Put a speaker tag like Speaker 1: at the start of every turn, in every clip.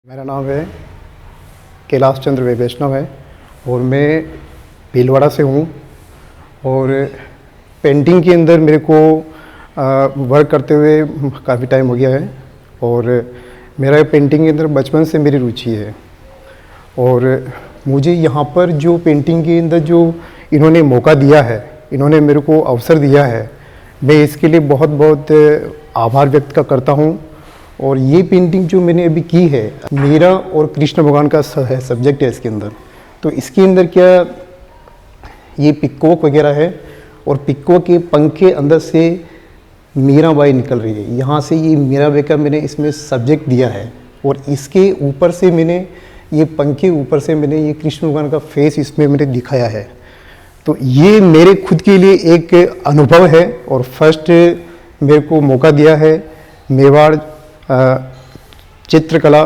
Speaker 1: मेरा नाम है कैलाश चंद्र वैष्णव है और मैं भीलवाड़ा से हूँ। और पेंटिंग के अंदर मेरे को वर्क करते हुए काफ़ी टाइम हो गया है और मेरा पेंटिंग के अंदर बचपन से मेरी रुचि है। और मुझे यहाँ पर जो पेंटिंग के अंदर जो इन्होंने मौका दिया है, इन्होंने मेरे को अवसर दिया है, मैं इसके लिए बहुत बहुत आभार व्यक्त करता हूँ। और ये पेंटिंग जो मैंने अभी की है, मीरा और कृष्ण भगवान का सब्जेक्ट है इसके अंदर। तो इसके अंदर क्या ये पिकॉक वगैरह है और पिकॉक के पंख के अंदर से मीराबाई निकल रही है। यहाँ से ये मीराबाई का मैंने इसमें सब्जेक्ट दिया है और इसके ऊपर से मैंने ये पंख के ऊपर से मैंने ये कृष्ण भगवान का फेस इसमें मैंने दिखाया है। तो ये मेरे खुद के लिए एक अनुभव है और फर्स्ट मेरे को मौका दिया है मेवाड़ चित्रकला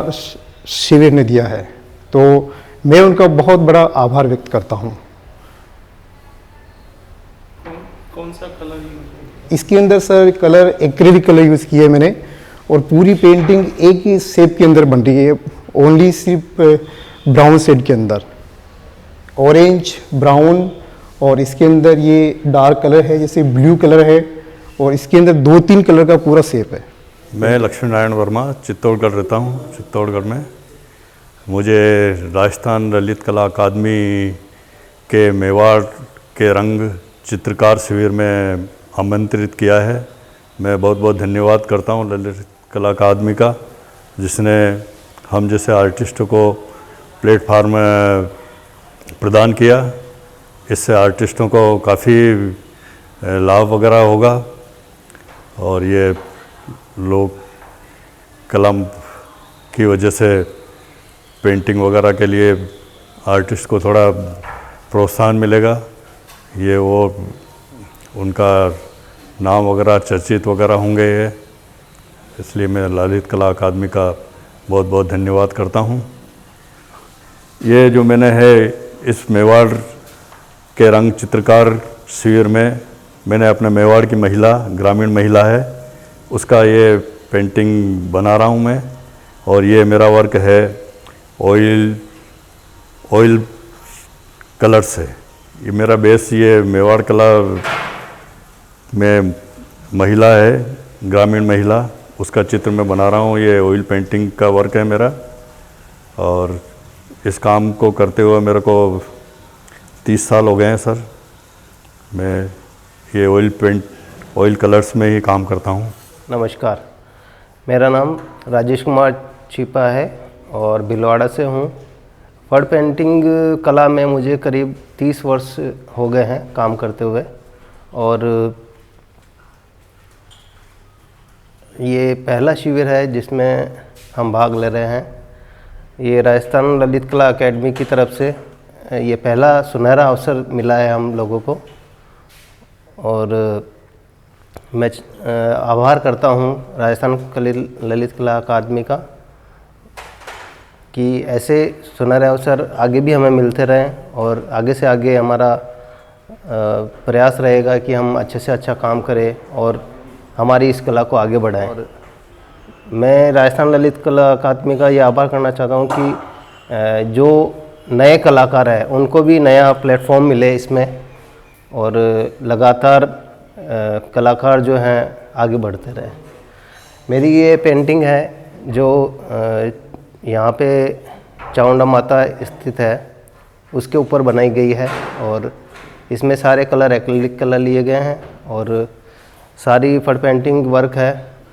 Speaker 1: शिविर ने दिया है। तो मैं उनका बहुत बड़ा आभार व्यक्त करता हूँ।
Speaker 2: कौन सा कलर
Speaker 1: इसके अंदर sir colour acrylic colour use किया है मैंने और पूरी पेंटिंग एक ही शेप के अंदर बन रही है, ओनली सिर्फ ब्राउन शेड के अंदर, ऑरेंज ब्राउन। और इसके अंदर ये डार्क कलर है, जैसे ब्लू कलर है और इसके अंदर 2-3 कलर का पूरा शेप है।
Speaker 3: मैं लक्ष्मी नारायण वर्मा चित्तौड़गढ़ रहता हूँ। चित्तौड़गढ़ में मुझे राजस्थान ललित कला अकादमी के मेवाड़ के रंग चित्रकार शिविर में आमंत्रित किया है। मैं बहुत बहुत धन्यवाद करता हूँ ललित कला अकादमी का, जिसने हम जैसे आर्टिस्टों को प्लेटफार्म प्रदान किया। इससे आर्टिस्टों को काफ़ी लाभ वगैरह होगा और ये लोग कलम की वजह से पेंटिंग वगैरह के लिए आर्टिस्ट को थोड़ा प्रोत्साहन मिलेगा। ये वो उनका नाम वगैरह चर्चित वगैरह होंगे ये, इसलिए मैं ललित कला अकादमी का बहुत बहुत धन्यवाद करता हूँ। ये जो मैंने है इस मेवाड़ के रंग चित्रकार शिविर में मैंने अपने मेवाड़ की महिला, ग्रामीण महिला है, उसका ये पेंटिंग बना रहा हूँ मैं। और ये मेरा वर्क है ऑयल कलर से। ये मेरा बेस ये मेवाड़ कला में महिला है, ग्रामीण महिला, उसका चित्र मैं बना रहा हूँ। ये ऑयल पेंटिंग का वर्क है मेरा और इस काम को करते हुए मेरे को 30 साल हो गए हैं सर। मैं ये ऑयल कलर्स में ही काम करता हूँ।
Speaker 4: नमस्कार, मेरा नाम राजेश कुमार छिपा है और भीलवाड़ा से हूँ। फड़ पेंटिंग कला में मुझे करीब 30 वर्ष हो गए हैं काम करते हुए। और ये पहला शिविर है जिसमें हम भाग ले रहे हैं। ये राजस्थान ललित कला अकेडमी की तरफ से ये पहला सुनहरा अवसर मिला है हम लोगों को। और मैं आभार करता हूँ राजस्थान ललित कला अकादमी का कि ऐसे सुनहरे अवसर आगे भी हमें मिलते रहें और आगे से आगे हमारा प्रयास रहेगा कि हम अच्छे से अच्छा काम करें और हमारी इस कला को आगे बढ़ाएं। और मैं राजस्थान ललित कला अकादमी का ये आभार करना चाहता हूँ कि जो नए कलाकार हैं उनको भी नया प्लेटफॉर्म मिले इसमें और लगातार कलाकार जो हैं आगे बढ़ते रहे। मेरी ये पेंटिंग है जो यहाँ पे चामुंडा माता स्थित है उसके ऊपर बनाई गई है और इसमें सारे कलर एक्रिलिक कलर लिए गए हैं और सारी फड़ पेंटिंग वर्क है।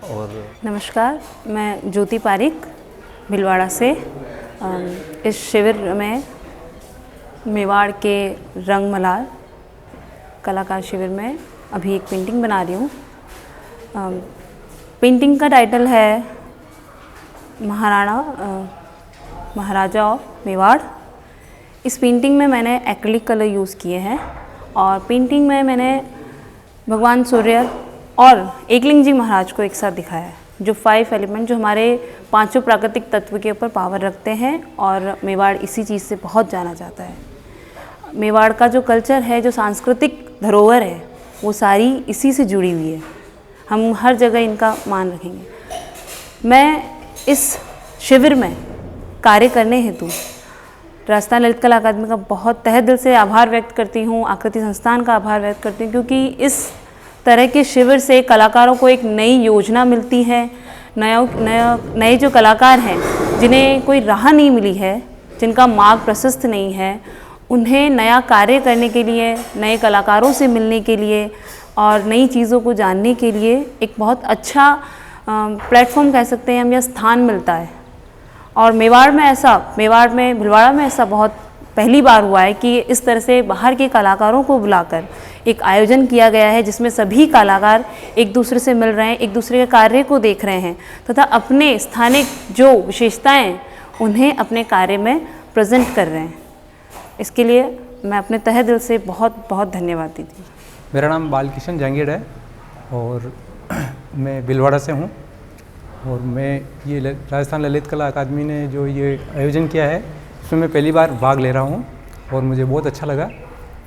Speaker 4: और
Speaker 5: नमस्कार, मैं ज्योति पारिक भीलवाड़ा से इस शिविर में मेवाड़ के रंग मलार कलाकार शिविर में अभी एक पेंटिंग बना रही हूँ। पेंटिंग का टाइटल है महाराजा ऑफ मेवाड़। इस पेंटिंग में मैंने एक्रिलिक कलर यूज़ किए हैं और पेंटिंग में मैंने भगवान सूर्य और एकलिंग जी महाराज को एक साथ दिखाया है, जो 5 एलिमेंट जो हमारे 5 प्राकृतिक तत्व के ऊपर पावर रखते हैं और मेवाड़ इसी चीज़ से बहुत जाना जाता है। मेवाड़ का जो कल्चर है, जो सांस्कृतिक धरोहर है, वो सारी इसी से जुड़ी हुई है। हम हर जगह इनका मान रखेंगे। मैं इस शिविर में कार्य करने हेतु राजस्थान ललित कला अकादमी का बहुत तहे दिल से आभार व्यक्त करती हूँ, आकृति संस्थान का आभार व्यक्त करती हूँ, क्योंकि इस तरह के शिविर से कलाकारों को एक नई योजना मिलती है। नए जो कलाकार हैं जिन्हें कोई राह नहीं मिली है, जिनका मार्ग प्रशस्त नहीं है, उन्हें नया कार्य करने के लिए, नए कलाकारों से मिलने के लिए और नई चीज़ों को जानने के लिए एक बहुत अच्छा प्लेटफॉर्म कह सकते हैं हम, या स्थान मिलता है। और मेवाड़ में भीलवाड़ा में ऐसा बहुत पहली बार हुआ है कि इस तरह से बाहर के कलाकारों को बुलाकर एक आयोजन किया गया है, जिसमें सभी कलाकार एक दूसरे से मिल रहे हैं, एक दूसरे के कार्य को देख रहे हैं तथा अपने स्थानिक जो विशेषताएं उन्हें अपने कार्य में प्रेजेंट कर रहे हैं। इसके लिए मैं अपने तहे दिल से बहुत बहुत धन्यवाद देती हूँ।
Speaker 6: मेरा नाम बालकिशन जहांगीर है और मैं भीलवाड़ा से हूँ और मैं ये राजस्थान ललित कला अकादमी ने जो ये आयोजन किया है उसमें मैं पहली बार भाग ले रहा हूँ और मुझे बहुत अच्छा लगा।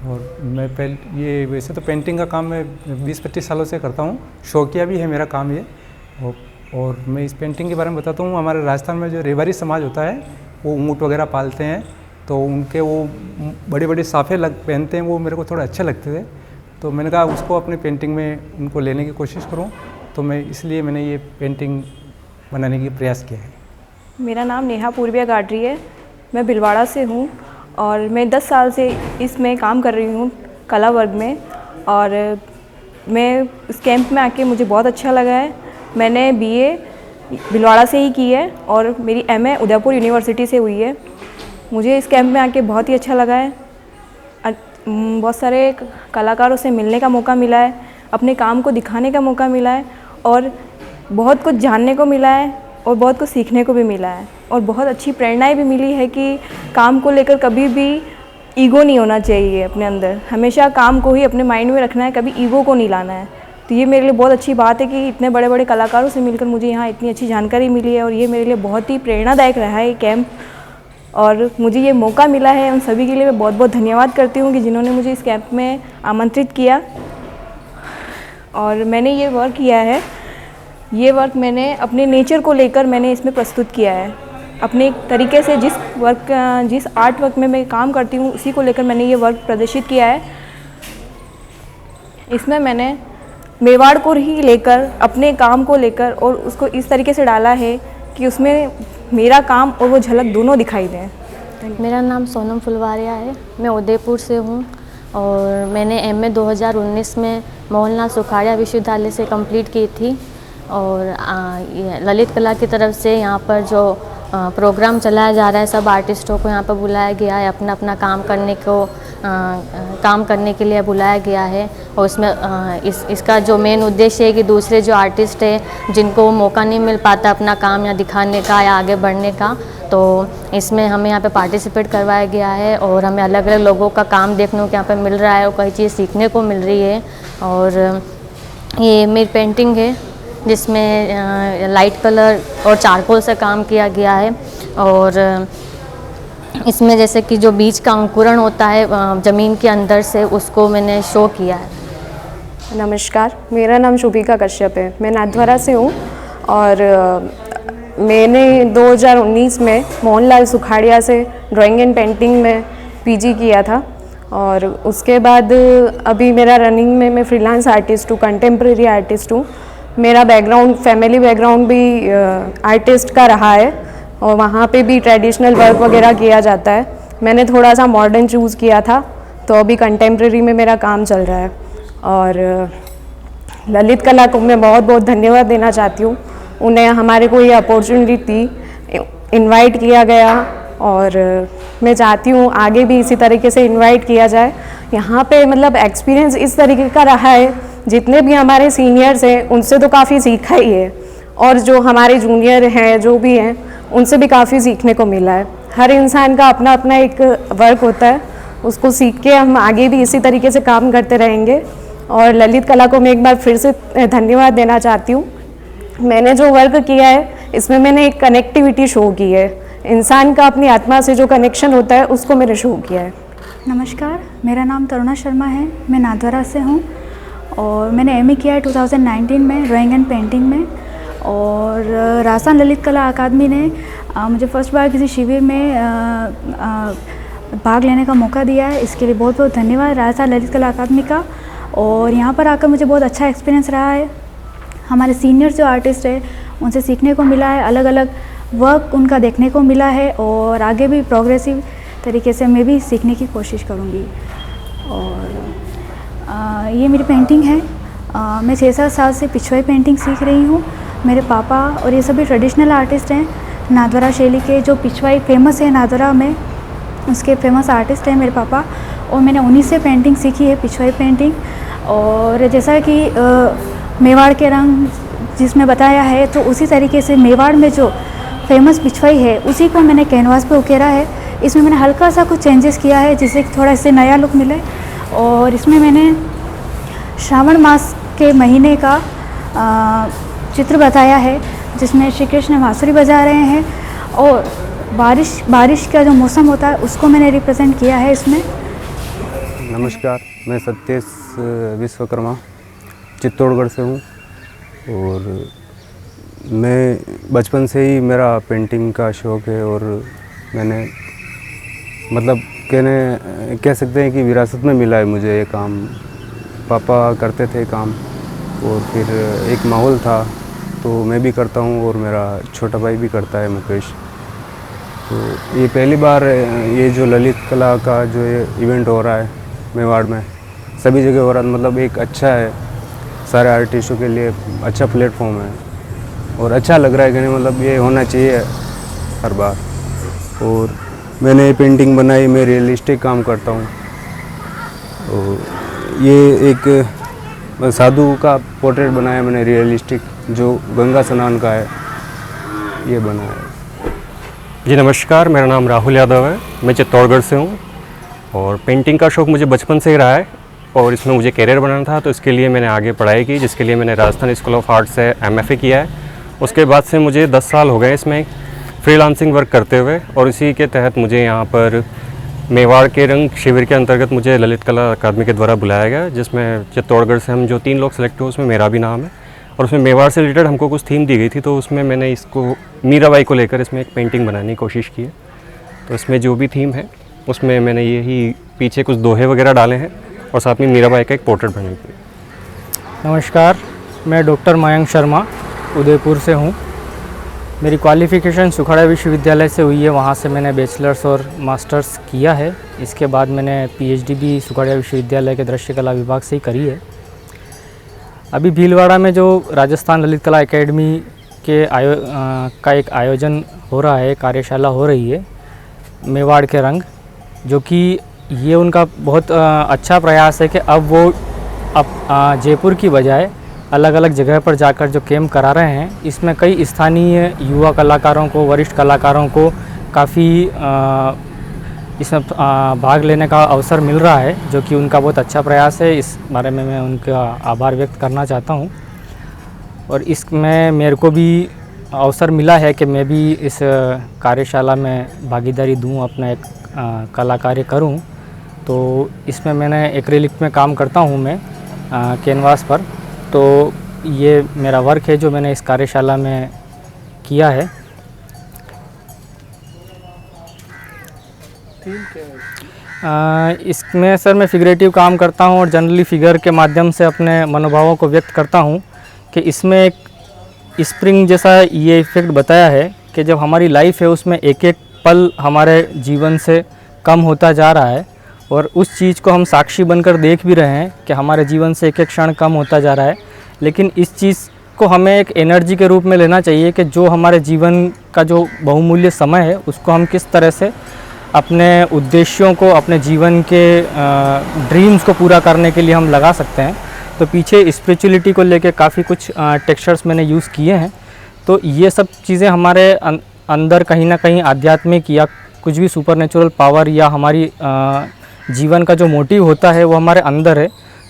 Speaker 6: और मैं ये वैसे तो पेंटिंग का काम मैं 20-25 सालों से करता हूँ, शौकिया भी है मेरा काम ये। और मैं इस पेंटिंग के बारे में बताता हूँ। हमारे राजस्थान में जो रेवारी समाज होता है वो ऊँट वगैरह पालते हैं, तो उनके वो बड़े बड़े साफे पहनते हैं, वो मेरे को थोड़ा अच्छे लगते थे, तो मैंने कहा उसको अपनी पेंटिंग में उनको लेने की कोशिश करूँ, तो मैं इसलिए मैंने ये पेंटिंग बनाने की प्रयास किया है।
Speaker 7: मेरा नाम नेहा पूर्विया गाडरी है, मैं भीलवाड़ा से हूँ और मैं 10 साल से इसमें काम कर रही हूँ कला वर्ग में। और मैं इस कैंप में आके मुझे बहुत अच्छा लगा है। मैंने BA भीलवाड़ा से ही की है और मेरी MA उदयपुर यूनिवर्सिटी से हुई है। मुझे इस कैंप में आके बहुत ही अच्छा लगा है। बहुत सारे कलाकारों से मिलने का मौका मिला है, अपने काम को दिखाने का मौका मिला है और बहुत कुछ जानने को मिला है और बहुत कुछ सीखने को भी मिला है और बहुत अच्छी प्रेरणाएं भी मिली है कि काम को लेकर कभी भी ईगो नहीं होना चाहिए अपने अंदर, हमेशा काम को ही अपने माइंड में रखना है, कभी ईगो को नहीं लाना है। तो ये मेरे लिए बहुत अच्छी बात है कि इतने बड़े बड़े कलाकारों से मिलकर मुझे यहाँ इतनी अच्छी जानकारी मिली है और ये मेरे लिए बहुत ही प्रेरणादायक रहा है ये कैंप और मुझे ये मौका मिला है। उन सभी के लिए मैं बहुत बहुत धन्यवाद करती हूँ कि जिन्होंने मुझे इस कैंप में आमंत्रित किया। और मैंने ये वर्क किया है, ये वर्क मैंने अपने नेचर को लेकर मैंने इसमें प्रस्तुत किया है। अपने तरीके से जिस आर्ट वर्क में मैं काम करती हूँ उसी को लेकर मैंने ये वर्क प्रदर्शित किया है। इसमें मैंने मेवाड़ को ही लेकर, अपने काम को लेकर और उसको इस तरीके से डाला है कि उसमें मेरा काम और वो झलक दोनों दिखाई दें।
Speaker 8: मेरा नाम सोनम फुलवारिया है, मैं उदयपुर से हूँ और मैंने MA 2019 में मोहनलाल सुखाड़िया विश्वविद्यालय से कंप्लीट की थी। और ललित कला की तरफ से यहाँ पर जो प्रोग्राम चलाया जा रहा है, सब आर्टिस्टों को यहाँ पर बुलाया गया है, अपना अपना काम करने के लिए बुलाया गया है। और इसमें इसका जो मेन उद्देश्य है कि दूसरे जो आर्टिस्ट है जिनको मौका नहीं मिल पाता अपना काम या दिखाने का या आगे बढ़ने का, तो इसमें हमें यहाँ पे पार्टिसिपेट करवाया गया है और हमें अलग अलग लोगों का काम देखने को यहाँ पे मिल रहा है और कई चीज़ सीखने को मिल रही है। और ये मेरी पेंटिंग है जिसमें लाइट कलर और चारकोल से काम किया गया है। और इसमें जैसे कि जो बीज का अंकुरण होता है ज़मीन के अंदर से, उसको मैंने शो किया है।
Speaker 9: नमस्कार, मेरा नाम शुभिका कश्यप है, मैं नाथद्वारा से हूँ और मैंने 2019 में मोहनलाल सुखाड़िया से ड्राइंग एंड पेंटिंग में PG किया था और उसके बाद अभी मेरा रनिंग में मैं फ्रीलांस आर्टिस्ट हूँ, कंटेम्प्रेरी आर्टिस्ट हूँ। मेरा बैकग्राउंड, फैमिली बैकग्राउंड भी आर्टिस्ट का रहा है और वहाँ पे भी ट्रेडिशनल वर्क वगैरह किया जाता है। मैंने थोड़ा सा मॉडर्न चूज़ किया था, तो अभी कंटेम्प्रेरी में मेरा काम चल रहा है। और ललित कला को मैं बहुत बहुत धन्यवाद देना चाहती हूँ। उन्हें हमारे को ये अपॉर्चुनिटी दी, इनवाइट किया गया और मैं चाहती हूँ आगे भी इसी तरीके से इनवाइट किया जाए। यहाँ पे मतलब एक्सपीरियंस इस तरीके का रहा है, जितने भी हमारे सीनियर्स हैं उनसे तो काफ़ी सीखा ही है और जो हमारे जूनियर हैं जो भी हैं उनसे भी काफ़ी सीखने को मिला है। हर इंसान का अपना अपना एक वर्क होता है, उसको सीख के हम आगे भी इसी तरीके से काम करते रहेंगे। और ललित कला को मैं एक बार फिर से धन्यवाद देना चाहती हूँ। मैंने जो वर्क किया है इसमें मैंने एक कनेक्टिविटी शो की है, इंसान का अपनी आत्मा से जो कनेक्शन होता है उसको मैंने शो किया है।
Speaker 10: नमस्कार, मेरा नाम तरुणा शर्मा है, मैं नाथद्वारा से हूँ और मैंने MA किया है 2019 में ड्राइंग एंड पेंटिंग में। और राजस्थान ललित कला अकादमी ने मुझे फर्स्ट बार किसी शिविर में भाग लेने का मौका दिया है, इसके लिए बहुत बहुत धन्यवाद राजस्थान ललित कला अकादमी का। और यहाँ पर आकर मुझे बहुत अच्छा एक्सपीरियंस रहा है। हमारे सीनियर जो आर्टिस्ट है उनसे सीखने को मिला है, अलग अलग वर्क उनका देखने को मिला है और आगे भी प्रोग्रेसिव तरीके से मैं भी सीखने की कोशिश करूँगी। और ये मेरी पेंटिंग है। मैं 6-7 साल से पिछवाई पेंटिंग सीख रही हूँ। मेरे पापा और ये सभी ट्रेडिशनल आर्टिस्ट हैं, नाथद्वारा शैली के जो पिछवाई फेमस है नाथद्वारा में, उसके फेमस आर्टिस्ट हैं मेरे पापा। और मैंने उन्हीं से पेंटिंग सीखी है, पिछवाई पेंटिंग। और जैसा कि मेवाड़ के रंग जिसमें बताया है, तो उसी तरीके से मेवाड़ में जो फेमस पिछवाई है उसी को मैंने कैनवास पे उकेरा है। इसमें मैंने हल्का सा कुछ चेंजेस किया है जिससे थोड़ा इससे नया लुक मिले। और इसमें मैंने श्रावण मास के महीने का चित्र बताया है जिसमें श्री कृष्ण बांसुरी बजा रहे हैं और बारिश का जो मौसम होता है उसको मैंने रिप्रेजेंट किया है इसमें।
Speaker 11: नमस्कार, मैं सत्येश विश्वकर्मा चित्तौड़गढ़ से हूँ और मैं बचपन से ही मेरा पेंटिंग का शौक़ है और मैंने मतलब कह सकते हैं कि विरासत में मिला है मुझे ये काम। पापा करते थे काम और फिर एक माहौल था तो मैं भी करता हूँ और मेरा छोटा भाई भी करता है मुकेश। तो ये पहली बार ये जो ललित कला का जो ये इवेंट हो रहा है मेवाड़ में, सभी जगह हो रहा है, मतलब एक अच्छा है, सारे आर्टिस्टों के लिए अच्छा प्लेटफॉर्म है और अच्छा लग रहा है कि नहीं, मतलब ये होना चाहिए हर बार। और मैंने पेंटिंग बनाई, मैं रियलिस्टिक काम करता हूँ और ये एक साधु का पोर्ट्रेट बनाया मैंने रियलिस्टिक, जो गंगा स्नान का है, ये बनाया है।
Speaker 12: जी नमस्कार, मेरा नाम राहुल यादव है, मैं चित्तौड़गढ़ से हूँ और पेंटिंग का शौक़ मुझे बचपन से ही रहा है और इसमें मुझे करियर बनाना था, तो इसके लिए मैंने आगे पढ़ाई की, जिसके लिए मैंने राजस्थान स्कूल ऑफ आर्ट से MFA किया है। उसके बाद से मुझे 10 साल हो गए इसमें फ्रीलांसिंग वर्क करते हुए और इसी के तहत मुझे यहाँ पर मेवाड़ के रंग शिविर के अंतर्गत मुझे ललित कला अकादमी के द्वारा बुलाया गया, जिसमें चित्तौड़गढ़ से हम जो 3 लोग सेलेक्ट हुए उसमें मेरा भी नाम है। और उसमें मेवाड़ से रिलेटेड हमको कुछ थीम दी गई थी, तो उसमें मैंने इसको मीराबाई को लेकर इसमें एक पेंटिंग बनाने की कोशिश की है। तो इसमें जो भी थीम है उसमें मैंने यही पीछे कुछ दोहे वगैरह डाले हैं और साथ में मीराबाई का एक पोर्ट्रेट बनाई थी।
Speaker 13: नमस्कार, मैं डॉक्टर मयंक शर्मा उदयपुर से हूँ। मेरी क्वालिफ़िकेशन सुखाड़ा विश्वविद्यालय से हुई है, वहाँ से मैंने बैचलर्स और मास्टर्स किया है। इसके बाद मैंने PhD भी सुखाड़ा विश्वविद्यालय के दृश्य कला विभाग से ही करी है। अभी भीलवाड़ा में जो राजस्थान ललित कला एकेडमी के का एक आयोजन हो रहा है, कार्यशाला हो रही है मेवाड़ के रंग, जो कि ये उनका बहुत अच्छा प्रयास है कि अब वो जयपुर की बजाय अलग अलग जगह पर जाकर जो कैंप करा रहे हैं, इसमें कई स्थानीय युवा कलाकारों को, वरिष्ठ कलाकारों को काफ़ी इसमें भाग लेने का अवसर मिल रहा है, जो कि उनका बहुत अच्छा प्रयास है। इस बारे में मैं उनका आभार व्यक्त करना चाहता हूं। और इसमें मेरे को भी अवसर मिला है कि मैं भी इस कार्यशाला में भागीदारी दूं, अपना एक कलाकार्य करूं। तो इसमें मैंने एक्रेलिक में काम करता हूं मैं कैनवास पर। तो ये मेरा वर्क है जो मैंने इस कार्यशाला में किया है। इसमें सर मैं फिगरेटिव काम करता हूं और जनरली फिगर के माध्यम से अपने मनोभावों को व्यक्त करता हूं कि इसमें एक स्प्रिंग जैसा ये इफ़ेक्ट बताया है कि जब हमारी लाइफ है उसमें एक एक पल हमारे जीवन से कम होता जा रहा है और उस चीज़ को हम साक्षी बनकर देख भी रहे हैं कि हमारे जीवन से एक एक क्षण कम होता जा रहा है। लेकिन इस चीज़ को हमें एक एनर्जी के रूप में लेना चाहिए कि जो हमारे जीवन का जो बहुमूल्य समय है उसको हम किस तरह से अपने उद्देश्यों को, अपने जीवन के ड्रीम्स को पूरा करने के लिए हम लगा सकते हैं। तो पीछे स्पिरिचुअलिटी को लेके काफ़ी कुछ टेक्सचर्स मैंने यूज़ किए हैं। तो ये सब चीज़ें हमारे अंदर कहीं ना कहीं आध्यात्मिक या कुछ भी सुपरनेचुरल पावर या हमारी जीवन का जो मोटिव होता है वो हमारे अंदर है।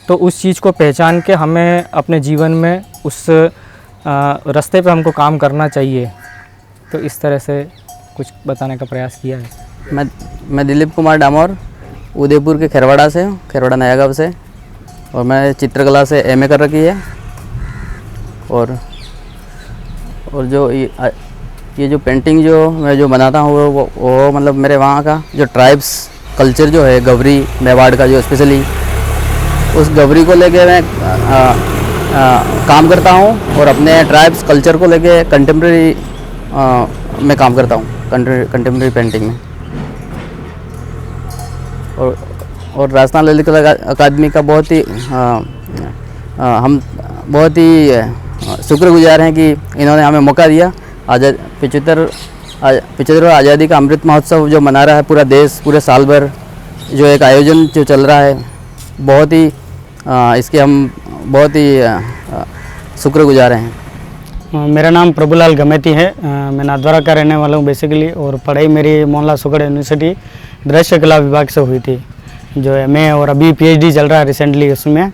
Speaker 13: तो उस चीज़ को पहचान के हमें अपने जीवन में उस रास्ते पे हमको काम करना चाहिए। तो इस तरह से कुछ बताने का प्रयास किया है।
Speaker 14: मैं दिलीप कुमार डामोर उदयपुर के खेरवाड़ा से हूँ, खेरवाड़ा नया गाँव से, और मैं चित्रकला से MA कर रखी है। और जो ये जो पेंटिंग जो मैं जो बनाता हूँ वो मतलब मेरे वहाँ का जो ट्राइब्स कल्चर जो है गवरी मेवाड़ का जो स्पेशली उस गवरी को लेके मैं काम करता हूँ और अपने ट्राइब्स कल्चर को लेके कंटेम्प्रेरी में काम करता हूँ कंटेम्प्रेरी पेंटिंग में। और राजस्थान ललित कला अकादमी का बहुत ही हम बहुत ही शुक्रगुजार हैं कि इन्होंने हमें मौका दिया। 75 आज़ादी का अमृत महोत्सव जो मना रहा है पूरा देश, पूरे साल भर जो एक आयोजन जो चल रहा है, बहुत ही इसके हम बहुत ही शुक्रगुजार हैं।
Speaker 13: मेरा नाम प्रभुलाल गमेती है। मैं नाथद्वारा का रहने वाला हूँ बेसिकली, और पढ़ाई मेरी मोहनलाल सुखड़ा यूनिवर्सिटी दृश्य कला विभाग से हुई थी, जो एमए और अभी पीएचडी चल रहा है रिसेंटली उसमें।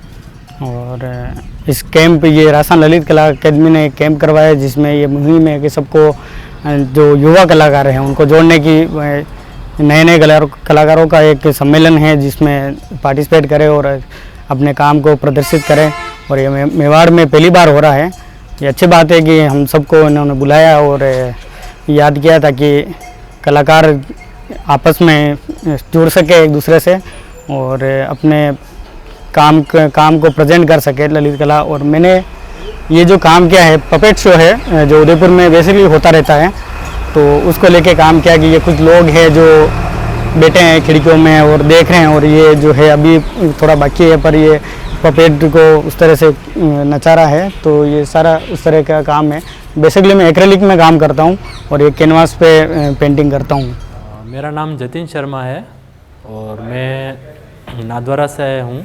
Speaker 13: और इस कैंप ये राजस्थान ललित कला अकादमी ने एक कैंप करवाया है, जिसमें ये मुहिम है कि सबको जो युवा कलाकार हैं उनको जोड़ने की, नए नए कलाकारों का एक सम्मेलन है जिसमें पार्टिसिपेट करें और अपने काम को प्रदर्शित करें। और ये मेवाड़ में पहली बार हो रहा है। ये अच्छी बात है कि हम सबको इन्होंने बुलाया और याद किया ताकि कलाकार आपस में जुड़ सके एक दूसरे से और अपने काम को प्रेजेंट कर सके ललित कला। और मैंने ये जो काम किया है, पपेट शो है जो उदयपुर में बेसिकली होता रहता है, तो उसको लेके काम किया कि ये कुछ लोग हैं जो बैठे हैं खिड़कियों में और देख रहे हैं, और ये जो है अभी थोड़ा बाकी है पर ये पपेट को उस तरह से नचा रहा है। तो ये सारा उस तरह का काम है। बेसिकली मैं एक्रेलिक में काम करता हूँ और एक कैनवास पे पेंटिंग करता हूँ।
Speaker 2: मेरा नाम जतिन शर्मा है और मैं नाथद्वारा से हूँ।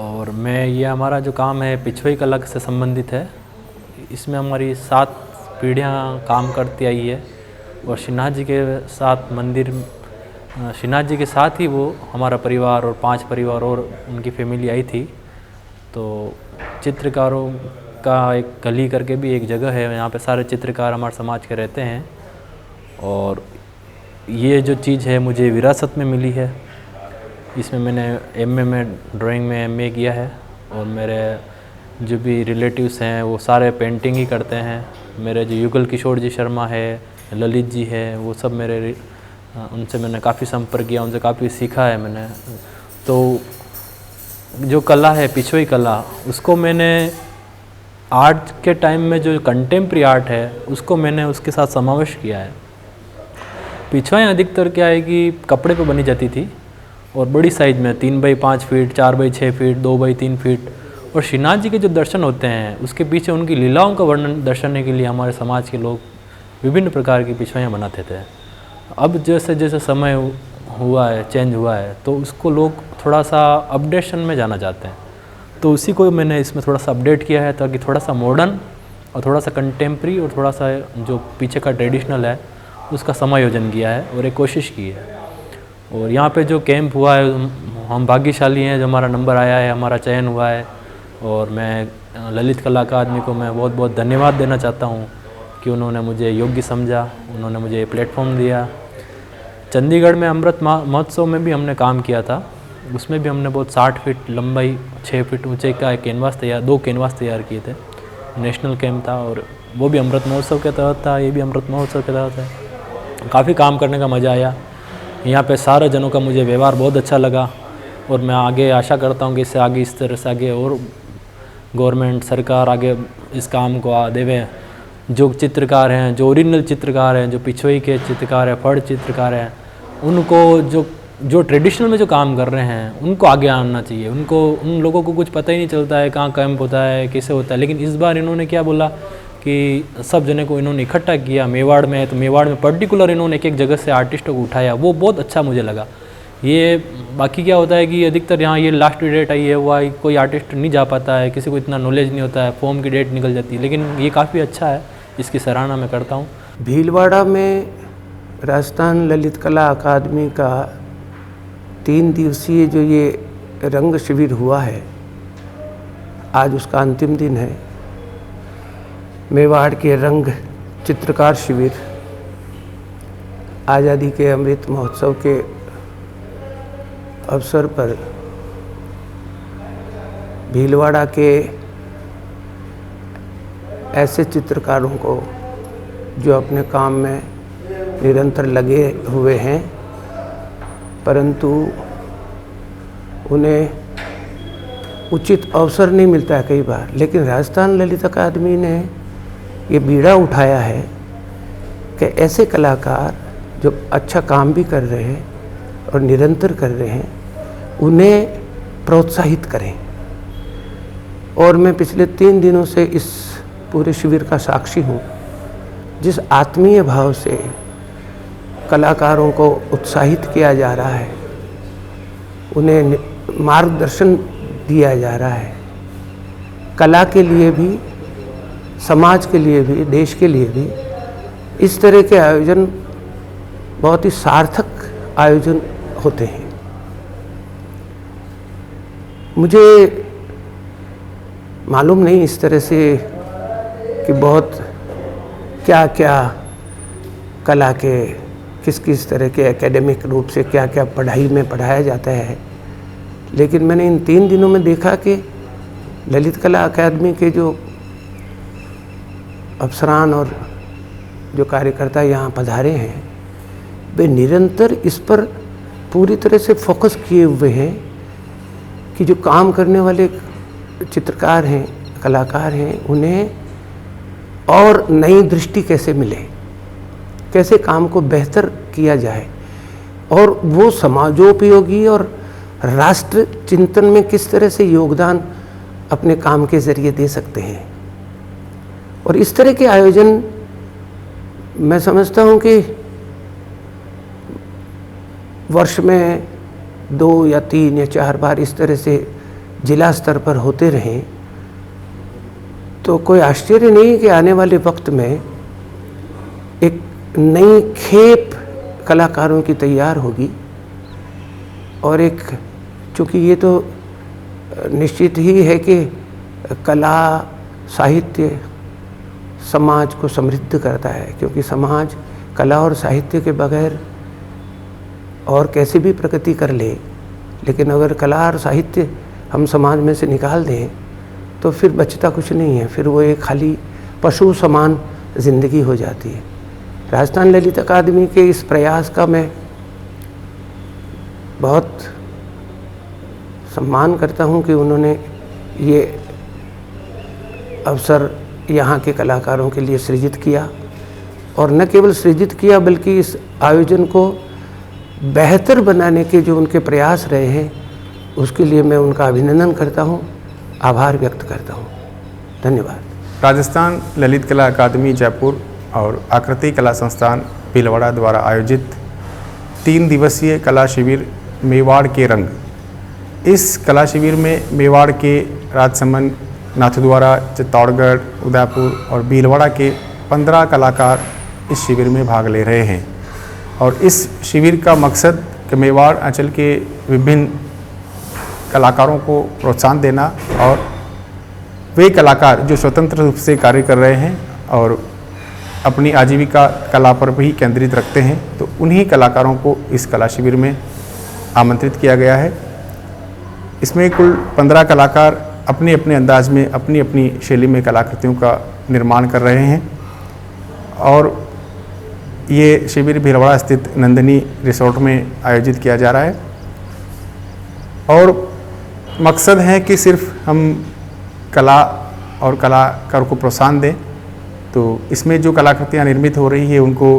Speaker 2: और मैं ये हमारा जो काम है पिछवाई कला से संबंधित है। इसमें हमारी 7 पीढ़ियाँ काम करती आई है और श्रीनाथ जी के साथ मंदिर, श्रीनाथ जी के साथ ही वो हमारा परिवार और 5 परिवार और उनकी फैमिली आई थी। तो चित्रकारों का एक गली करके भी एक जगह है, यहाँ पे सारे चित्रकार हमारे समाज के रहते हैं। और ये जो चीज़ है मुझे विरासत में मिली है। इसमें मैंने एमए में ड्राइंग में एमए किया है और मेरे जो भी रिलेटिव्स हैं वो सारे पेंटिंग ही करते हैं। मेरे जो युगल किशोर जी शर्मा है, ललित जी है, वो सब मेरे उनसे मैंने काफ़ी संपर्क किया, उनसे काफ़ी सीखा है मैंने। तो जो कला है पिछवाई कला, उसको मैंने आर्ट के टाइम में जो कंटेम्प्रेरी आर्ट है उसको मैंने उसके साथ समावेश किया है। पिछवाई अधिकतर क्या है कि कपड़े पे बनी जाती थी और बड़ी साइज़ में 3 by 5 feet, 4 by 6 feet, 2 by 3 feet. और श्रीनाथ जी के जो दर्शन होते हैं उसके पीछे उनकी लीलाओं का वर्णन दर्शाने के लिए हमारे समाज के लोग विभिन्न प्रकार की पिछवाइयाँ बनाते थे। अब जैसे जैसे समय हुआ है, चेंज हुआ है, तो उसको लोग थोड़ा सा अपडेशन में जाना चाहते हैं। तो उसी को मैंने इसमें थोड़ा सा अपडेट किया है ताकि थोड़ा सा मॉडर्न और थोड़ा सा कंटेम्प्रेरी और थोड़ा सा जो पीछे का ट्रेडिशनल है उसका समायोजन किया है और एक कोशिश की है। और यहाँ पे जो कैंप हुआ है, हम भाग्यशाली हैं जो हमारा नंबर आया है, हमारा चयन हुआ है। और मैं ललित कला अकादमी को मैं बहुत बहुत धन्यवाद देना चाहता हूँ कि उन्होंने मुझे योग्य समझा, उन्होंने मुझे प्लेटफॉर्म दिया। चंडीगढ़ में अमृत महोत्सव में भी हमने काम किया था, उसमें भी हमने बहुत 60 फीट लंबाई 6 फीट ऊंचे का एक कैनवास तैयार 2 कैनवास तैयार किए थे। नेशनल कैंप था और वो भी अमृत महोत्सव के तहत था, ये भी अमृत महोत्सव के तहत है। काफ़ी काम करने का मज़ा आया। यहाँ पे सारे जनों का मुझे व्यवहार बहुत अच्छा लगा और मैं आगे आशा करता हूँ कि इससे आगे इस तरह से आगे और गवर्नमेंट सरकार आगे इस काम को देवे। जो चित्रकार हैं, जो ओरिजिनल चित्रकार हैं, जो पिछवाई के चित्रकार हैं, फड़ चित्रकार हैं, उनको जो ट्रेडिशनल में जो काम कर रहे हैं उनको आगे आना चाहिए। उन लोगों को कुछ पता ही नहीं चलता है कहाँ कैंप होता है, कैसे होता है। लेकिन इस बार इन्होंने क्या बोला कि सब जने को इन्होंने इकट्ठा किया मेवाड़ में, तो मेवाड़ में पर्टिकुलर इन्होंने एक जगह से आर्टिस्टों को उठाया, वो बहुत अच्छा मुझे लगा। ये बाकी क्या होता है कि अधिकतर यहाँ ये लास्ट डेट आई है, वो कोई आर्टिस्ट नहीं जा पाता है, किसी को इतना नॉलेज नहीं होता है, फॉर्म की डेट निकल जाती है। लेकिन ये काफ़ी अच्छा है, इसकी सराहना मैं करता हूँ।
Speaker 15: भीलवाड़ा में राजस्थान ललित कला अकादमी का 3 दिवसीय जो ये रंग शिविर हुआ है, आज उसका अंतिम दिन है। मेवाड़ के रंग चित्रकार शिविर आज़ादी के अमृत महोत्सव के अवसर पर भीलवाड़ा के ऐसे चित्रकारों को जो अपने काम में निरंतर लगे हुए हैं, परंतु उन्हें उचित अवसर नहीं मिलता है कई बार। लेकिन राजस्थान ललित अकादमी ने ये बीड़ा उठाया है कि ऐसे कलाकार जो अच्छा काम भी कर रहे हैं और निरंतर कर रहे हैं, उन्हें प्रोत्साहित करें। और मैं पिछले 3 दिनों से इस पूरे शिविर का साक्षी हूँ। जिस आत्मीय भाव से कलाकारों को उत्साहित किया जा रहा है, उन्हें मार्गदर्शन दिया जा रहा है, कला के लिए भी, समाज के लिए भी, देश के लिए भी, इस तरह के आयोजन बहुत ही सार्थक आयोजन होते हैं। मुझे मालूम नहीं इस तरह से कि बहुत क्या क्या कला के किस किस तरह के एकेडमिक रूप से क्या क्या पढ़ाई में पढ़ाया जाता है, लेकिन मैंने इन 3 दिनों में देखा कि ललित कला अकादमी के जो अफसरान और जो कार्यकर्ता यहाँ पधारे हैं, वे निरंतर इस पर पूरी तरह से फोकस किए हुए हैं कि जो काम करने वाले चित्रकार हैं, कलाकार हैं, उन्हें और नई दृष्टि कैसे मिले, कैसे काम को बेहतर किया जाए और वो समाजोपयोगी और राष्ट्र चिंतन में किस तरह से योगदान अपने काम के ज़रिए दे सकते हैं। और इस तरह के आयोजन मैं समझता हूँ कि वर्ष में 2 या 3 या 4 बार इस तरह से जिला स्तर पर होते रहें तो कोई आश्चर्य नहीं कि आने वाले वक्त में एक नई खेप कलाकारों की तैयार होगी। और एक, चूँकि ये तो निश्चित ही है कि कला साहित्य समाज को समृद्ध करता है, क्योंकि समाज कला और साहित्य के बगैर और कैसे भी प्रगति कर ले, लेकिन अगर कला और साहित्य हम समाज में से निकाल दें तो फिर बचता कुछ नहीं है, फिर वो एक खाली पशु समान ज़िंदगी हो जाती है। राजस्थान ललित अकादमी के इस प्रयास का मैं बहुत सम्मान करता हूँ कि उन्होंने ये अवसर यहाँ के कलाकारों के लिए सृजित किया, और न केवल सृजित किया बल्कि इस आयोजन को बेहतर बनाने के जो उनके प्रयास रहे हैं, उसके लिए मैं उनका अभिनंदन करता हूँ, आभार व्यक्त करता हूँ। धन्यवाद।
Speaker 16: राजस्थान ललित कला अकादमी जयपुर और आकृति कला संस्थान भीलवाड़ा द्वारा आयोजित 3 दिवसीय कला शिविर मेवाड़ के रंग। इस कला शिविर में मेवाड़ के राजसमंद, नाथद्वारा, चित्तौड़गढ़, उदयपुर और भीलवाड़ा के 15 कलाकार इस शिविर में भाग ले रहे हैं। और इस शिविर का मकसद कि मेवाड़ अंचल के विभिन्न कलाकारों को प्रोत्साहन देना, और वे कलाकार जो स्वतंत्र रूप से कार्य कर रहे हैं और अपनी आजीविका कला पर भी केंद्रित रखते हैं, तो उन्हीं कलाकारों को इस कला शिविर में आमंत्रित किया गया है। इसमें कुल 15 कलाकार अपने अपने अंदाज में, अपनी अपनी शैली में कलाकृतियों का निर्माण कर रहे हैं। और ये शिविर भीलवाड़ा स्थित नंदिनी रिसोर्ट में आयोजित किया जा रहा है, और मकसद है कि सिर्फ हम कला और कलाकार को प्रोत्साहन दें। तो इसमें जो कलाकृतियाँ निर्मित हो रही है उनको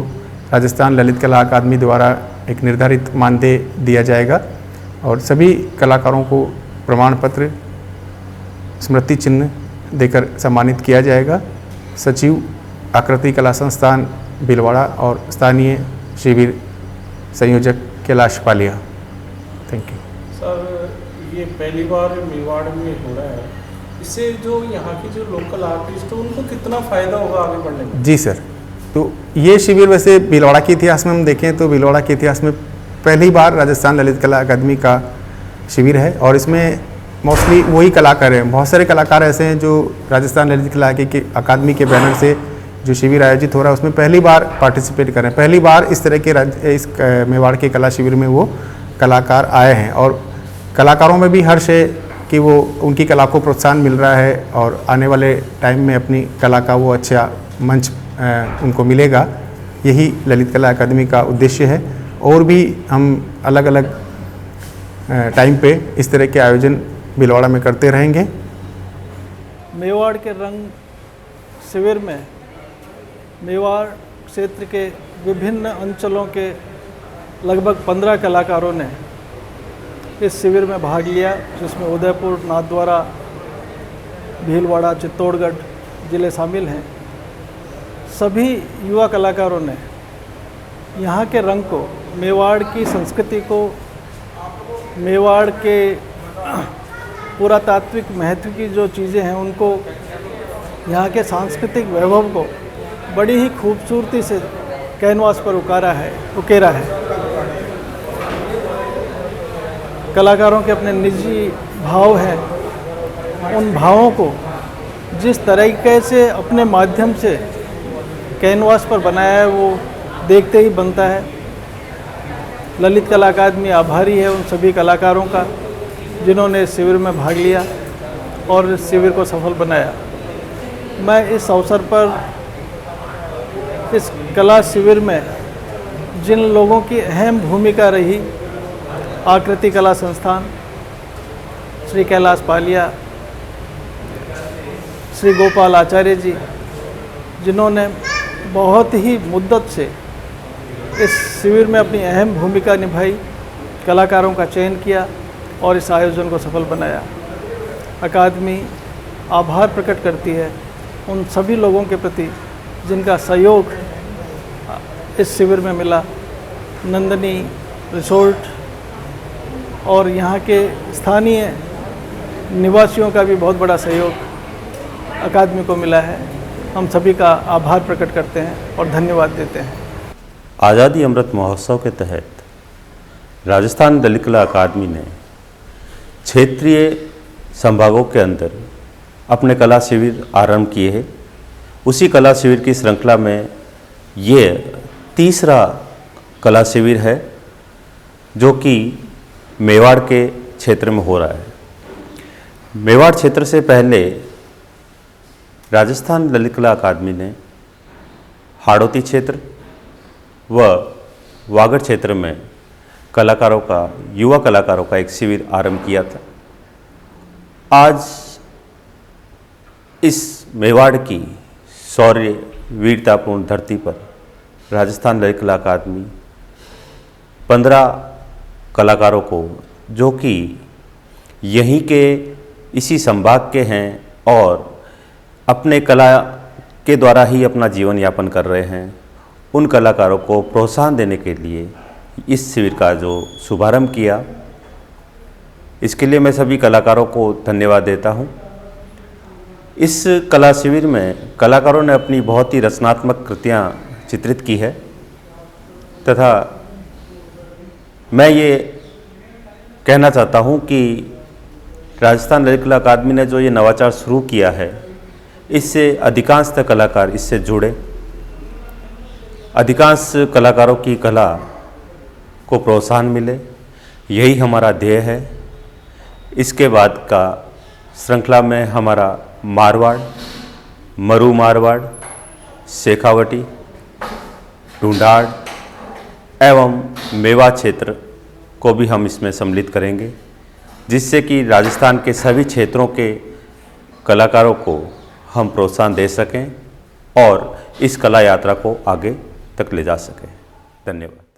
Speaker 16: राजस्थान ललित कला अकादमी द्वारा एक निर्धारित मानदेय दिया जाएगा, और सभी कलाकारों को प्रमाण पत्र, स्मृति चिन्ह देकर सम्मानित किया जाएगा। सचिव आकृति कला संस्थान भीलवाड़ा और स्थानीय शिविर संयोजक Kailash Paliya. Thank you.
Speaker 17: Sir, ये पहली बार मेवाड़ में हो रहा है, इससे जो यहाँ के जो लोकल आर्टिस्ट हैं उनको कितना फ़ायदा होगा आगे बढ़ने में?
Speaker 16: जी सर, तो ये शिविर वैसे भीलवाड़ा के इतिहास में हम देखें तो भीलवाड़ा के इतिहास में पहली बार राजस्थान ललित कला अकादमी का शिविर है, और इसमें मोस्टली वही कलाकार हैं। बहुत सारे कलाकार ऐसे हैं जो राजस्थान ललित कला अकादमी के बैनर से जो शिविर आयोजित हो रहा है उसमें पहली बार पार्टिसिपेट कर रहे हैं। पहली बार इस तरह के इस मेवाड़ के कला शिविर में वो कलाकार आए हैं, और कलाकारों में भी हर्ष है कि वो उनकी कला को प्रोत्साहन मिल रहा है और आने वाले टाइम में अपनी कला का वो अच्छा मंच उनको मिलेगा। यही ललित कला अकादमी का उद्देश्य है। और भी हम अलग अलग टाइम पे इस तरह के आयोजन भीलवाड़ा में करते रहेंगे।
Speaker 17: मेवाड़ के रंग शिविर में मेवाड़ क्षेत्र के विभिन्न अंचलों के लगभग 15 कलाकारों ने इस शिविर में भाग लिया, जिसमें उदयपुर, नाथद्वारा, भीलवाड़ा, चित्तौड़गढ़ ज़िले शामिल हैं। सभी युवा कलाकारों ने यहाँ के रंग को, मेवाड़ की संस्कृति को, मेवाड़ के पुरातात्विक महत्व की जो चीज़ें हैं उनको, यहाँ के सांस्कृतिक वैभव को बड़ी ही खूबसूरती से कैनवास पर उकेरा है। कलाकारों के अपने निजी भाव हैं, उन भावों को जिस तरीके से अपने माध्यम से कैनवास पर बनाया है वो देखते ही बनता है। ललित कला अकादमी आभारी है उन सभी कलाकारों का जिन्होंने इस शिविर में भाग लिया और इस शिविर को सफल बनाया। मैं इस अवसर पर इस कला शिविर में जिन लोगों की अहम भूमिका रही, आकृति कला संस्थान, श्री कैलाश पालिया, श्री गोपाल आचार्य जी, जिन्होंने बहुत ही मुद्दत से इस शिविर में अपनी अहम भूमिका निभाई, कलाकारों का चयन किया और इस आयोजन को सफल बनाया। अकादमी आभार प्रकट करती है उन सभी लोगों के प्रति जिनका सहयोग इस शिविर में मिला। नंदनी रिसोर्ट और यहाँ के स्थानीय निवासियों का भी बहुत बड़ा सहयोग अकादमी को मिला है। हम सभी का आभार प्रकट करते हैं और धन्यवाद देते हैं।
Speaker 18: आज़ादी अमृत महोत्सव के तहत राजस्थान ललित कला अकादमी ने क्षेत्रीय संभागों के अंदर अपने कला शिविर आरंभ किए हैं। उसी कला शिविर की श्रृंखला में ये तीसरा कला शिविर है जो कि मेवाड़ के क्षेत्र में हो रहा है। मेवाड़ क्षेत्र से पहले राजस्थान ललित कला अकादमी ने हाड़ौती क्षेत्र व वागड़ क्षेत्र में कलाकारों का, युवा कलाकारों का एक शिविर आरंभ किया था। आज इस मेवाड़ की शौर्य वीरतापूर्ण धरती पर राजस्थान ललित कला अकादमी 15 कलाकारों को, जो कि यहीं के इसी संभाग के हैं और अपने कला के द्वारा ही अपना जीवन यापन कर रहे हैं, उन कलाकारों को प्रोत्साहन देने के लिए इस शिविर का जो शुभारंभ किया, इसके लिए मैं सभी कलाकारों को धन्यवाद देता हूं। इस कला शिविर में कलाकारों ने अपनी बहुत ही रचनात्मक कृतियां चित्रित की है तथा मैं ये कहना चाहता हूं कि राजस्थान ललित कला अकादमी ने जो ये नवाचार शुरू किया है, इससे अधिकांशतः कलाकार इससे जुड़े, अधिकांश कलाकारों की कला को प्रोत्साहन मिले, यही हमारा ध्येय है। इसके बाद का श्रृंखला में हमारा मारवाड़, मरू मारवाड़, शेखावटी, ढूंढाड़ एवं मेवा क्षेत्र को भी हम इसमें सम्मिलित करेंगे, जिससे कि राजस्थान के सभी क्षेत्रों के कलाकारों को हम प्रोत्साहन दे सकें और इस कला यात्रा को आगे तक ले जा सकें। धन्यवाद।